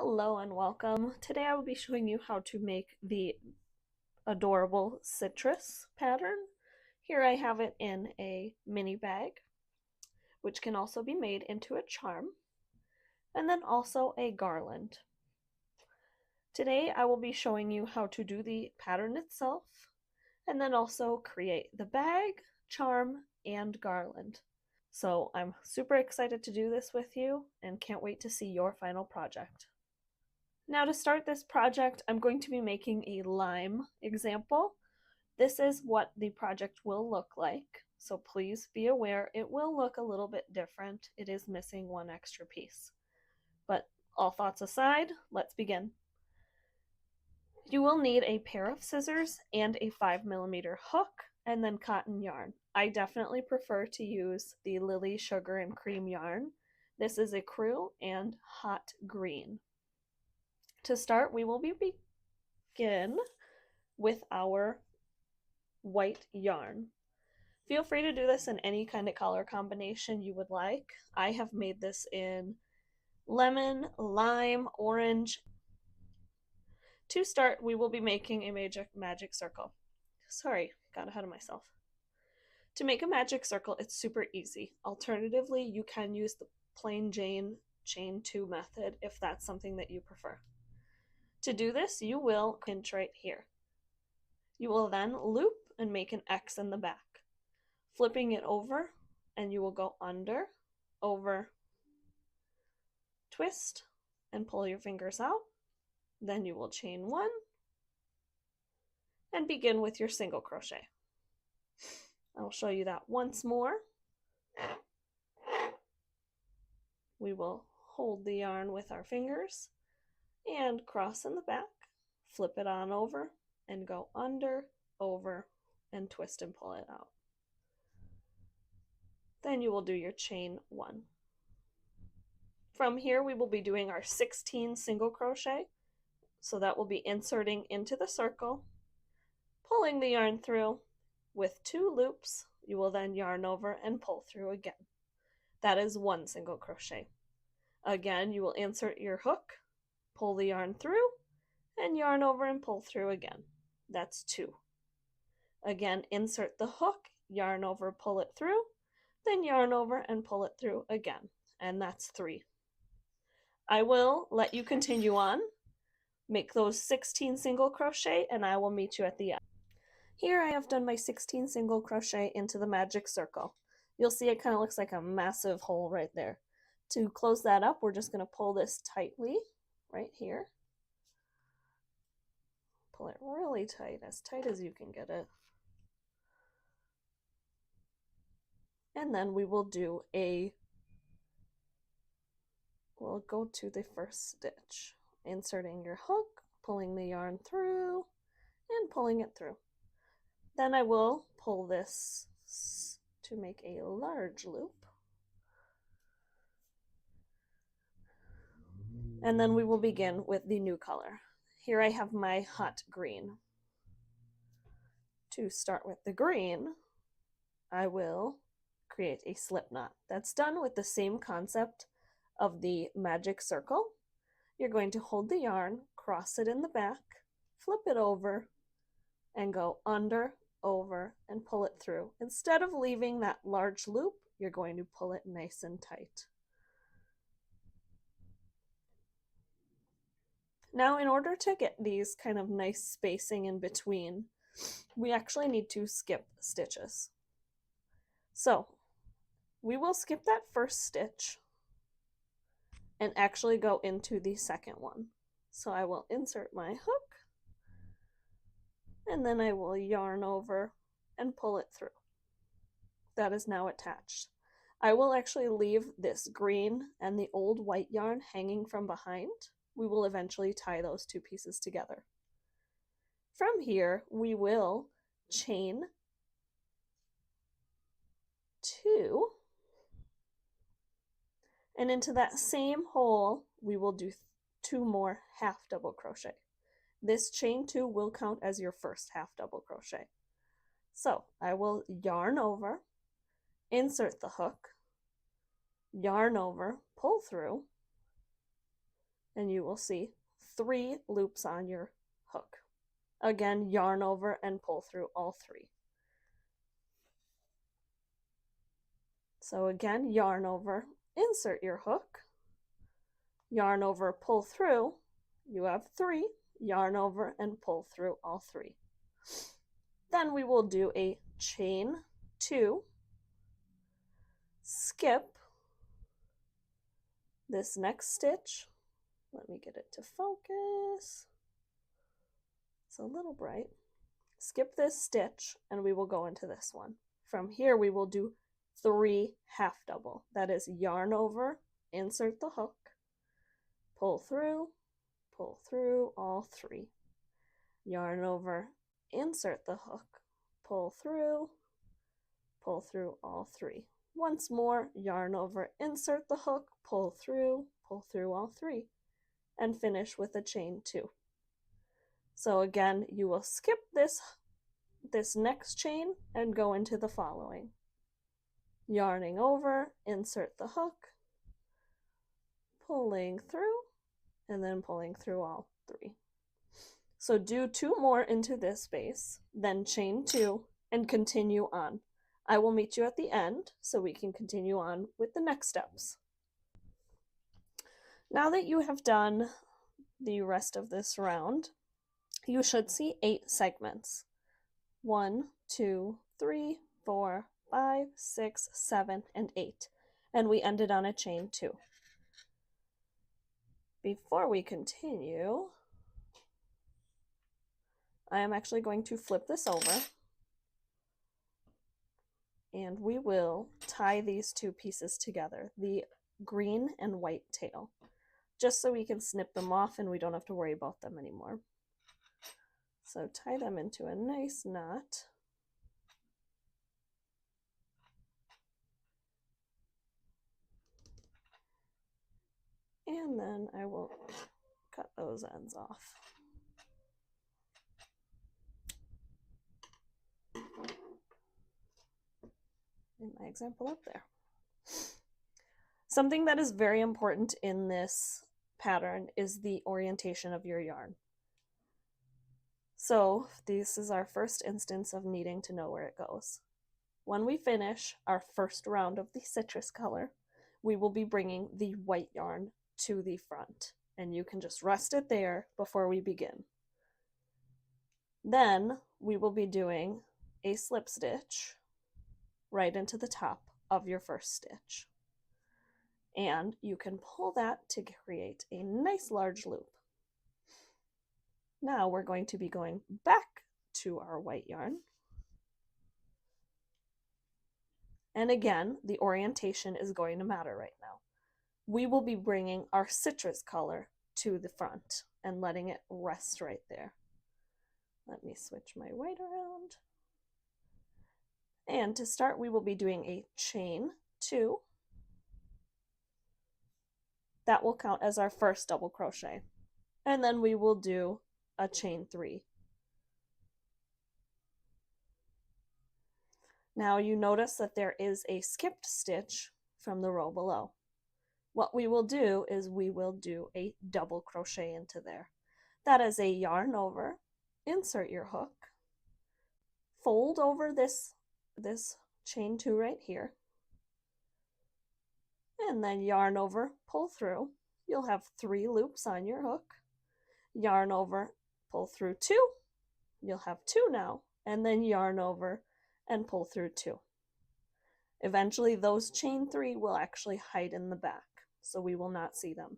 Hello and welcome. Today I will be showing you how to make the adorable citrus pattern. Here I have it in a mini bag, which can also be made into a charm, and then also a garland. Today I will be showing you how to do the pattern itself, and then also create the bag, charm, and garland. So I'm super excited to do this with you and can't wait to see your final project. Now to start this project, I'm going to be making a lime example. This is what the project will look like, so please be aware it will look a little bit different. It is missing one extra piece. But all thoughts aside, let's begin. You will need a pair of scissors and a 5mm hook, and then cotton yarn. I definitely prefer to use the Lily Sugar and Cream yarn. This is Ecru and Hot Green. To start, we will begin with our white yarn. Feel free to do this in any kind of color combination you would like. I have made this in lemon, lime, orange. To start, we will be making a magic circle. Sorry, got ahead of myself. To make a magic circle, it's super easy. Alternatively, you can use the plain Jane chain 2 method if that's something that you prefer. To do this, you will pinch right here. You will then loop and make an X in the back, flipping it over, and you will go under, over, twist, and pull your fingers out. Then you will chain 1 and begin with your single crochet. I will show you that once more. We will hold the yarn with our fingers and cross in the back, flip it on over, and go under, over, and twist and pull it out. Then you will do your chain 1. From here, we will be doing our 16 single crochet. So that will be inserting into the circle, pulling the yarn through with 2 loops. You will then yarn over and pull through again. That is 1 single crochet. Again, you will insert your hook, pull the yarn through, and yarn over and pull through again. That's 2. Again, insert the hook, yarn over, pull it through, then yarn over and pull it through again. And that's 3. I will let you continue on. Make those 16 single crochet and I will meet you at the end. Here I have done my 16 single crochet into the magic circle. You'll see it kind of looks like a massive hole right there. To close that up, we're just going to pull this tightly right here. Pull it really tight as you can get it. And then we will do we'll go to the first stitch, inserting your hook, pulling the yarn through, and pulling it through. Then I will pull this to make a large loop. And then we will begin with the new color. Here I have my hot green. To start with the green, I will create a slip knot. That's done with the same concept of the magic circle. You're going to hold the yarn, cross it in the back, flip it over, and go under, over, and pull it through. Instead of leaving that large loop, you're going to pull it nice and tight. Now, in order to get these kind of nice spacing in between, we actually need to skip stitches. So we will skip that first stitch and actually go into the second one. So I will insert my hook, and then I will yarn over and pull it through. That is now attached. I will actually leave this green and the old white yarn hanging from behind. We will eventually tie those 2 pieces together. From here, we will chain 2, and into that same hole, we will do 2 more half double crochet. This chain 2 will count as your first half double crochet. So I will yarn over, insert the hook, yarn over, pull through, and you will see 3 loops on your hook. Again, yarn over and pull through all 3. So again, yarn over, insert your hook, yarn over, pull through, you have 3, yarn over and pull through all 3. Then we will do a chain 2, skip this next stitch. Let me get it to focus. It's a little bright. Skip this stitch and we will go into this one. From here we will do 3 half double. That is yarn over, insert the hook, pull through all 3. Yarn over, insert the hook, pull through all 3. Once more, yarn over, insert the hook, pull through all 3, and finish with a chain 2. So again, you will skip this next chain and go into the following. Yarning over, insert the hook, pulling through, and then pulling through all 3. So do 2 more into this space, then chain 2, and continue on. I will meet you at the end so we can continue on with the next steps. Now that you have done the rest of this round, you should see 8 segments. 1, 2, 3, 4, 5, 6, 7, and 8. And we ended on a chain 2. Before we continue, I am actually going to flip this over, and we will tie these 2 pieces together, the green and white tail, just so we can snip them off and we don't have to worry about them anymore. So tie them into a nice knot. And then I will cut those ends off. In my example up there. Something that is very important in this pattern is the orientation of your yarn. So this is our first instance of needing to know where it goes. When we finish our first round of the citrus color, we will be bringing the white yarn to the front, and you can just rest it there before we begin. Then we will be doing a slip stitch right into the top of your first stitch, and you can pull that to create a nice large loop. Now we're going to be going back to our white yarn, and again the orientation is going to matter right now. We will be bringing our citrus color to the front and letting it rest right there. Let me switch my white around. And to start, we will be doing a chain 2. That will count as our first double crochet. And then we will do a chain 3. Now you notice that there is a skipped stitch from the row below. What we will do is we will do a double crochet into there. That is a yarn over, insert your hook, fold over this chain 2 right here, and then yarn over, pull through. You'll have 3 loops on your hook, yarn over, pull through 2, you'll have 2 now, and then yarn over and pull through 2. Eventually those chain 3 will actually hide in the back, so we will not see them.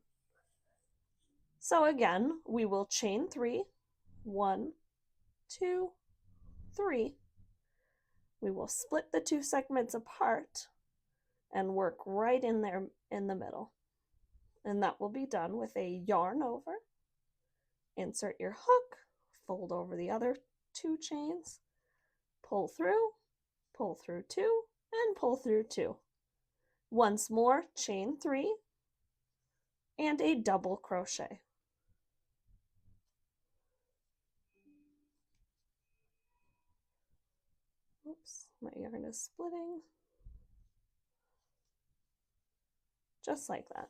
So again, we will chain 3, 1, 2, 3. We will split the 2 segments apart and work right in there in the middle. And that will be done with a yarn over, insert your hook, fold over the other 2 chains, pull through 2, and pull through 2. Once more, chain 3 and a double crochet. Oops, my yarn is splitting. Just like that.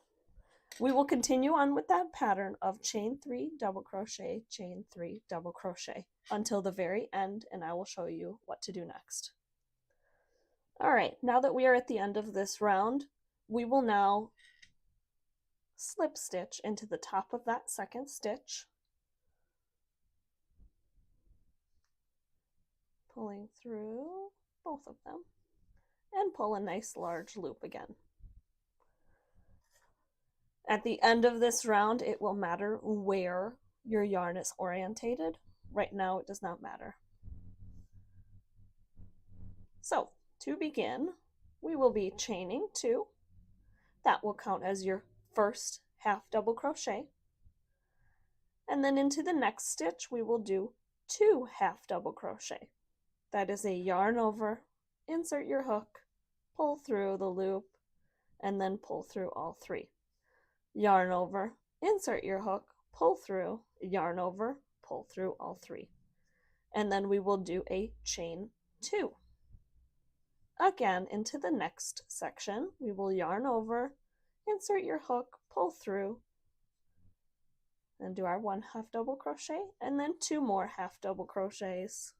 We will continue on with that pattern of chain 3, double crochet, chain 3, double crochet until the very end, and I will show you what to do next. All right, now that we are at the end of this round, we will now slip stitch into the top of that second stitch, pulling through both of them, and pull a nice large loop again. At the end of this round, it will matter where your yarn is orientated. Right now, it does not matter. So, to begin, we will be chaining 2. That will count as your first half double crochet. And then into the next stitch, we will do 2 half double crochet. That is a yarn over, insert your hook, pull through the loop, and then pull through all 3. Yarn over, insert your hook, pull through, yarn over, pull through all 3. And then we will do a chain 2. Again, into the next section, we will yarn over, insert your hook, pull through, and do our 1 half double crochet, and then 2 more half double crochets,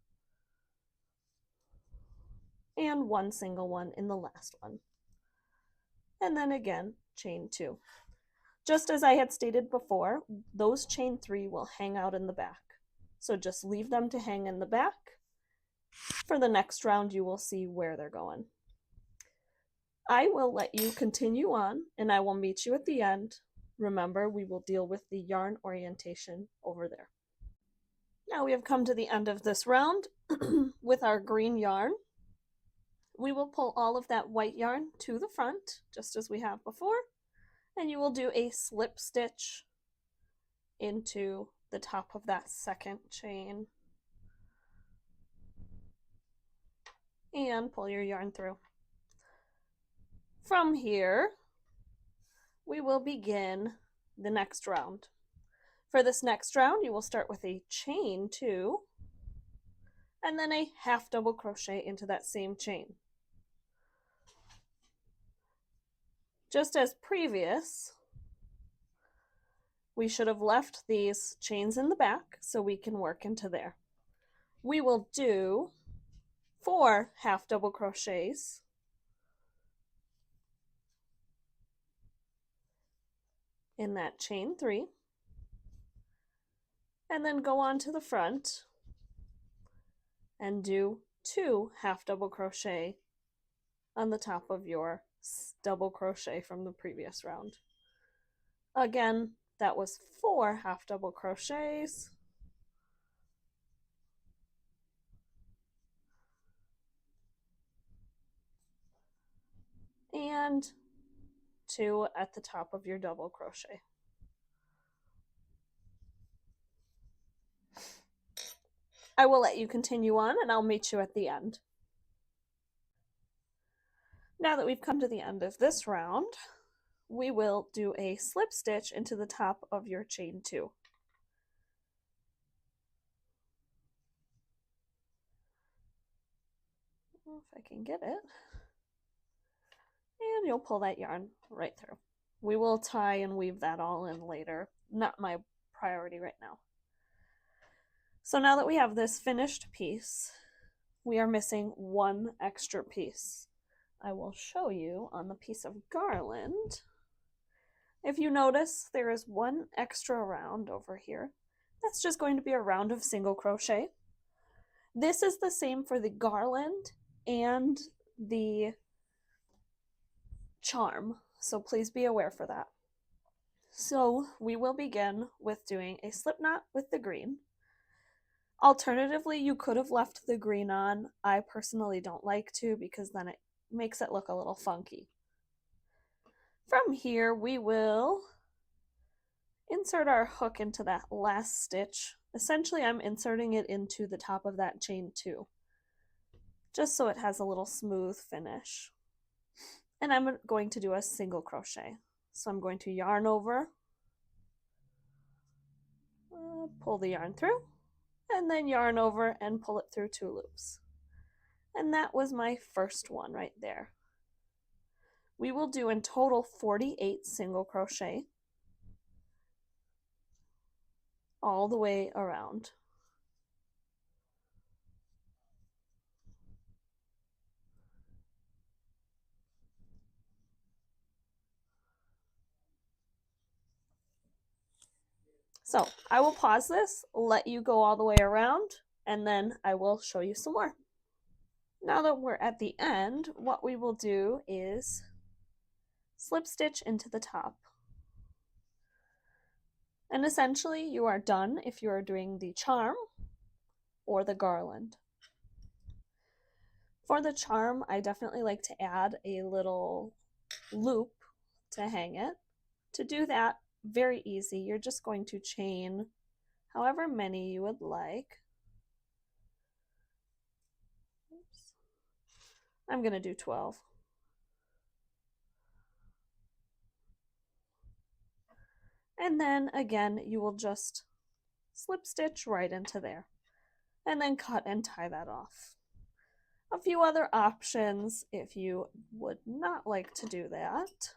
and 1 single one in the last one. And then again, chain 2. Just as I had stated before, those chain 3 will hang out in the back. So just leave them to hang in the back. For the next round, you will see where they're going. I will let you continue on, and I will meet you at the end. Remember, we will deal with the yarn orientation over there. Now we have come to the end of this round with our green yarn. We will pull all of that white yarn to the front, just as we have before, and you will do a slip stitch into the top of that second chain and pull your yarn through. From here, we will begin the next round. For this next round, you will start with a chain 2 and then a half double crochet into that same chain. Just as previous, we should have left these chains in the back so we can work into there. We will do 4 half double crochets in that chain 3, and then go on to the front and do 2 half double crochet on the top of your double crochet from the previous round. Again, that was 4 half double crochets, and 2 at the top of your double crochet. I will let you continue on, and I'll meet you at the end. Now that we've come to the end of this round, we will do a slip stitch into the top of your chain 2. If I can get it. And you'll pull that yarn right through. We will tie and weave that all in later. Not my priority right now. So now that we have this finished piece, we are missing 1 extra piece. I will show you on the piece of garland. If you notice, there is 1 extra round over here. That's just going to be a round of single crochet. This is the same for the garland and the charm, so please be aware for that. So we will begin with doing a slip knot with the green. Alternatively, you could have left the green on. I personally don't like to because then it makes it look a little funky. From here, we will insert our hook into that last stitch. Essentially, I'm inserting it into the top of that chain 2, just so it has a little smooth finish. And I'm going to do a single crochet. So I'm going to yarn over, pull the yarn through, and then yarn over and pull it through 2 loops. And that was my first one right there. We will do in total 48 single crochet. all the way around. So I will pause this, let you go all the way around, and then I will show you some more. Now that we're at the end, what we will do is slip stitch into the top. And essentially you are done if you are doing the charm or the garland. For the charm, I definitely like to add a little loop to hang it. To do that, very easy. You're just going to chain however many you would like. Oops. I'm going to do 12. And then again, you will just slip stitch right into there and then cut and tie that off. A few other options if you would not like to do that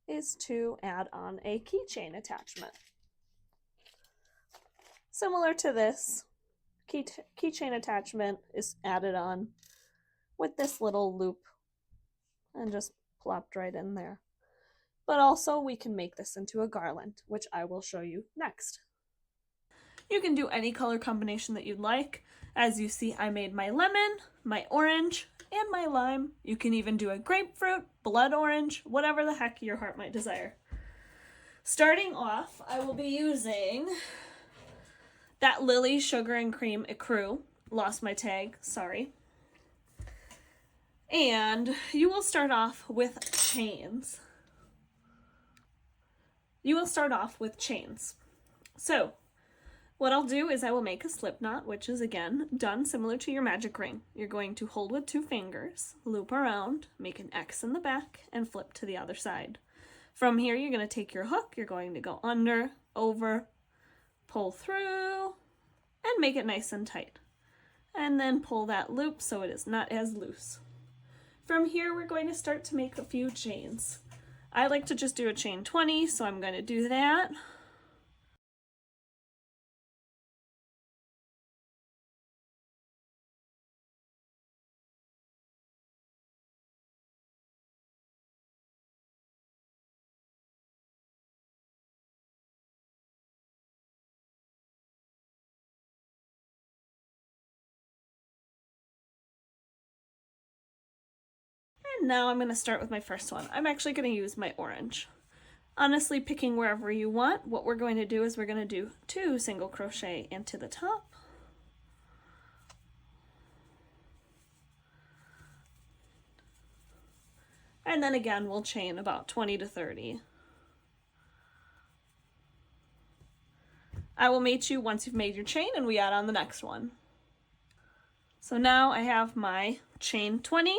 is to add on a keychain attachment. Similar to this, keychain attachment is added on with this little loop and just plopped right in there. But also we can make this into a garland, which I will show you next. You can do any color combination that you'd like. As you see, I made my lemon, my orange, and my lime. You can even do a grapefruit, blood orange, whatever the heck your heart might desire. Starting off, I will be using that Lily Sugar and Cream Ecru. Lost my tag, sorry. And you will start off with chains. So what I'll do is I will make a slip knot, which is again done similar to your magic ring. You're going to hold with 2 fingers, loop around, make an X in the back, and flip to the other side. From here, you're going to take your hook, you're going to go under, over, pull through, and make it nice and tight. And then pull that loop so it is not as loose. From here, we're going to start to make a few chains. I like to just do a chain 20, so I'm going to do that. And now I'm going to start with my first one. I'm actually going to use my orange. Honestly, picking wherever you want, what we're going to do is we're going to do 2 single crochet into the top. And then again, we'll chain about 20 to 30. I will meet you once you've made your chain and we add on the next one. So now I have my chain 20.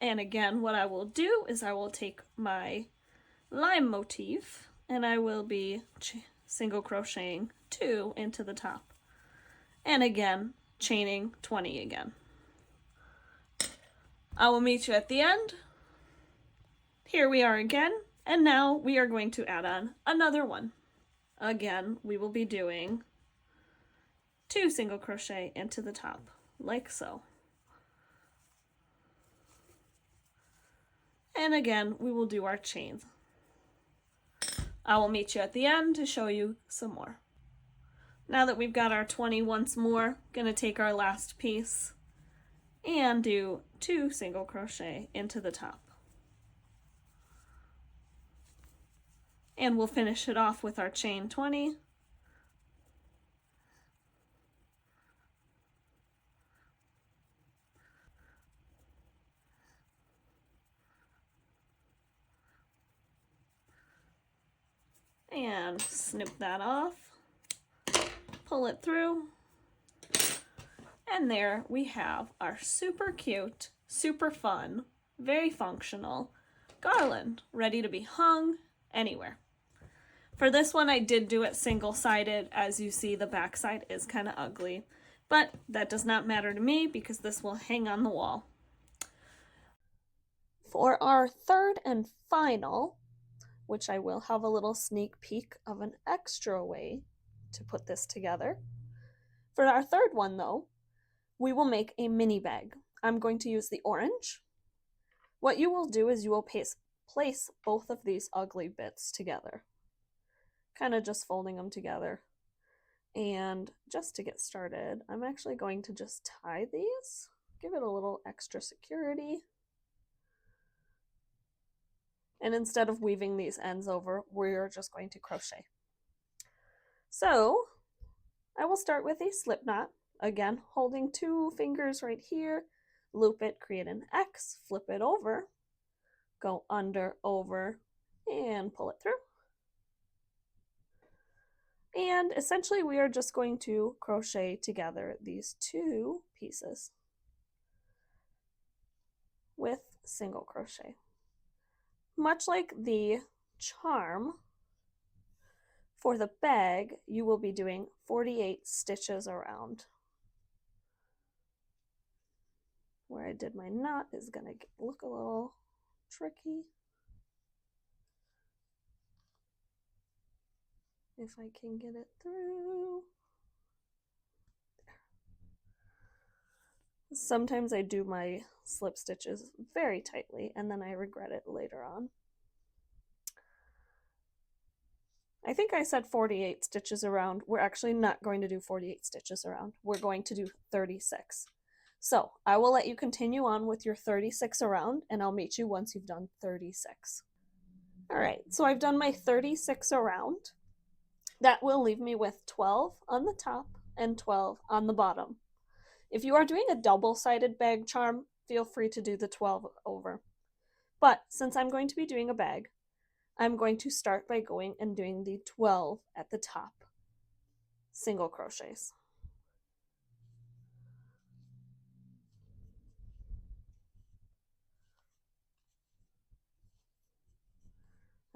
And again, what I will do is I will take my lime motif and I will be single crocheting 2 into the top. And again, chaining 20 again. I will meet you at the end. Here we are again, and now we are going to add on another one. Again, we will be doing 2 single crochet into the top, like so. And again, we will do our chains. I will meet you at the end to show you some more. Now that we've got our 20 once more, gonna take our last piece and do 2 single crochet into the top. And we'll finish it off with our chain 20. And snip that off, pull it through, and there we have our super cute, super fun, very functional garland ready to be hung anywhere. For this one, I did do it single-sided. As you see, the back side is kind of ugly, but that does not matter to me because this will hang on the wall. For our third and final which I will have a little sneak peek of an extra way to put this together. For our third one though, we will make a mini bag. I'm going to use the orange. What you will do is you will place both of these ugly bits together, kind of just folding them together. And just to get started, I'm actually going to just tie these, give it a little extra security. And instead of weaving these ends over, we're just going to crochet. So I will start with a slip knot, again holding 2 fingers right here, loop it, create an X, flip it over, go under, over, and pull it through. And essentially we are just going to crochet together these 2 pieces with single crochet. Much like the charm, for the bag, you will be doing 48 stitches around. Where I did my knot is going to look a little tricky. If I can get it through. Sometimes I do my slip stitches very tightly and then I regret it later on. I think I said 48 stitches around. We're actually not going to do 48 stitches around. We're going to do 36. So I will let you continue on with your 36 around and I'll meet you once you've done 36. All right, so I've done my 36 around. That will leave me with 12 on the top and 12 on the bottom. If you are doing a double-sided bag charm, feel free to do the 12 over. But since I'm going to be doing a bag, I'm going to start by going and doing the 12 at the top, single crochets.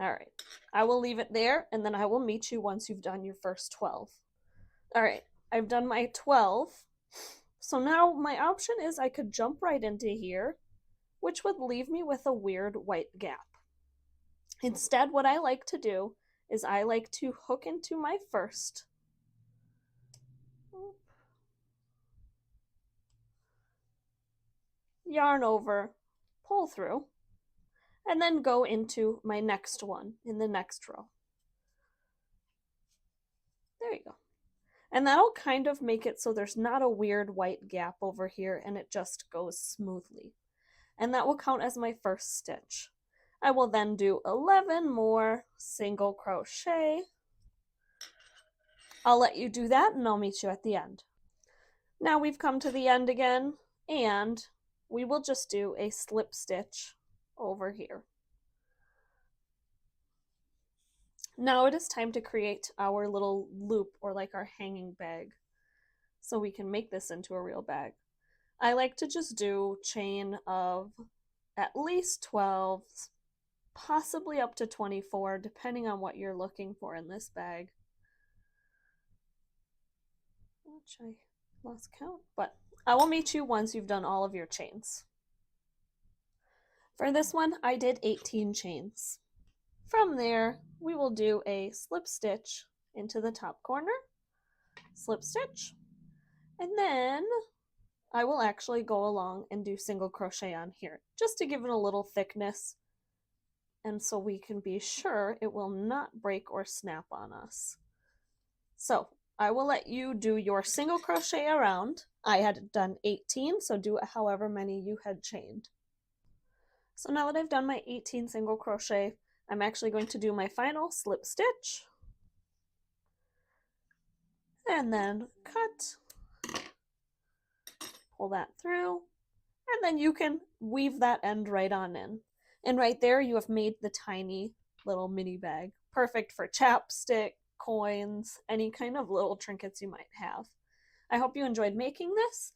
All right, I will leave it there and then I will meet you once you've done your first 12. All right, I've done my 12. So now my option is I could jump right into here, which would leave me with a weird white gap. Instead, what I like to do is I like to hook into my first, yarn over, pull through, and then go into my next one in the next row. There you go. And that'll kind of make it so there's not a weird white gap over here and it just goes smoothly. And that will count as my first stitch. I will then do 11 more single crochet. I'll let you do that and I'll meet you at the end. Now we've come to the end again and we will just do a slip stitch over here. Now it is time to create our little loop or like our hanging bag so we can make this into a real bag. I like to just do chain of at least 12, possibly up to 24, depending on what you're looking for in this bag. Which I lost count, but I will meet you once you've done all of your chains. For this one, I did 18 chains. From there, we will do a slip stitch into the top corner, slip stitch, and then I will actually go along and do single crochet on here, just to give it a little thickness, and so we can be sure it will not break or snap on us. So I will let you do your single crochet around. I had done 18, so do however many you had chained. So now that I've done my 18 single crochet, I'm actually going to do my final slip stitch and then cut, pull that through, and then you can weave that end right on in. And right there you have made the tiny little mini bag, perfect for chapstick, coins, any kind of little trinkets you might have. I hope you enjoyed making this.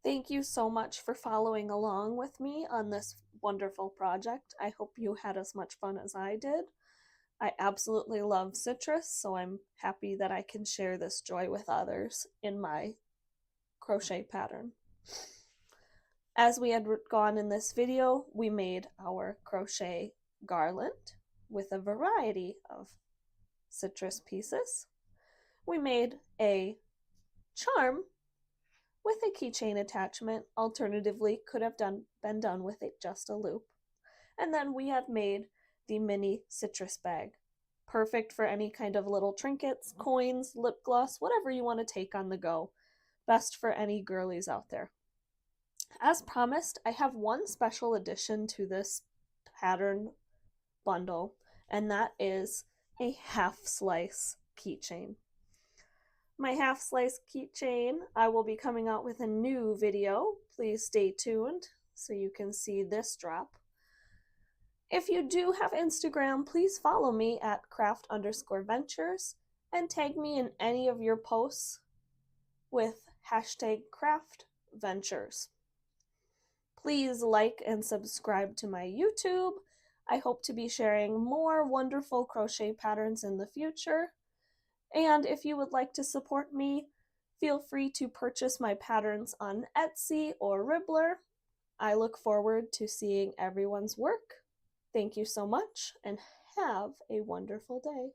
Thank you so much for following along with me on this wonderful project. I hope you had as much fun as I did. I absolutely love citrus, so I'm happy that I can share this joy with others in my crochet pattern. As we had gone in this video, we made our crochet garland with a variety of citrus pieces. We made a charm with a keychain attachment, alternatively could have been done with just a loop. And then we had made the mini citrus bag, perfect for any kind of little trinkets, coins, lip gloss, whatever you want to take on the go. Best for any girlies out there. As promised, I have one special addition to this pattern bundle, and that is a half slice keychain. My half slice keychain, I will be coming out with a new video. Please stay tuned so you can see this drop. If you do have Instagram, please follow me at craft_ventures and tag me in any of your posts with #craftventures. Please like and subscribe to my YouTube. I hope to be sharing more wonderful crochet patterns in the future. And if you would like to support me, feel free to purchase my patterns on Etsy or Ribbler. I look forward to seeing everyone's work. Thank you so much and have a wonderful day.